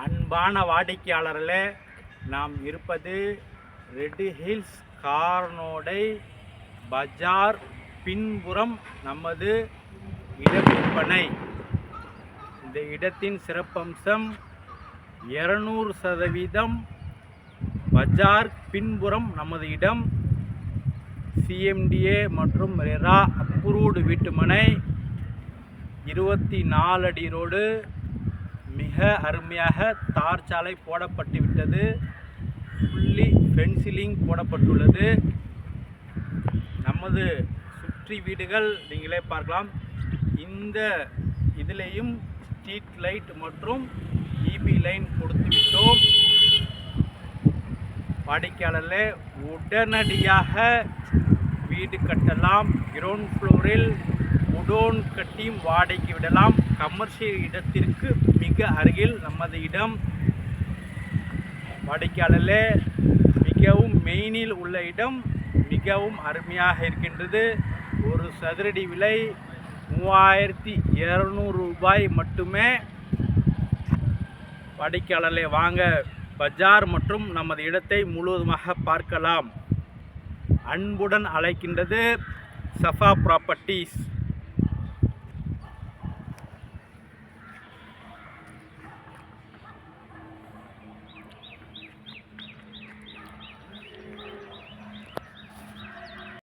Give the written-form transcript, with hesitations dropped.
அன்பான வாடிக்கையாளர்களே, நாம் இருப்பது ரெட் ஹில்ஸ் கார்னோடை பஜார் பின்புறம் நமது இட விற்பனை. இந்த இடத்தின் சிறப்பம்சம் 200% பஜார் பின்புறம் நமது இடம். CMDA மற்றும் ரெரா அப்ரூவ்டு வீட்டுமனை, 24 அடி ரோடு, மிக அருமையாக தார் சாலை போடப்பட்டு விட்டது. ஃபுல்லி ஃபென்சிலிங் போடப்பட்டுள்ளது. நமது சுற்றி வீடுகள் நீங்களே பார்க்கலாம். இந்த இதிலேயும் ஸ்ட்ரீட் லைட் மற்றும் EB லைன் கொடுத்து விட்டோம். வாடிக்கையாளர்களே, உடனடியாக வீடு கட்டலாம். கிரவுண்ட் ஃப்ளோரில் குடோன் கட்டியும் வாடகைக்கு விடலாம். கமர்ஷியல் இடத்திற்கு மிக அருகில் நமது இடம். வாடிக்கையாளர்களே, மிகவும் மெயினில் உள்ள இடம், மிகவும் அருமையாக இருக்கின்றது. ஒரு சதுரடி விலை 3200 ரூபாய் மட்டுமே. வாடிக்கையாளர்களே, வாங்க பஜார் மற்றும் நமது இடத்தை முழுவதுமாக பார்க்கலாம். அன்புடன் அழைக்கின்றது சஃபா ப்ராப்பர்ட்டிஸ்.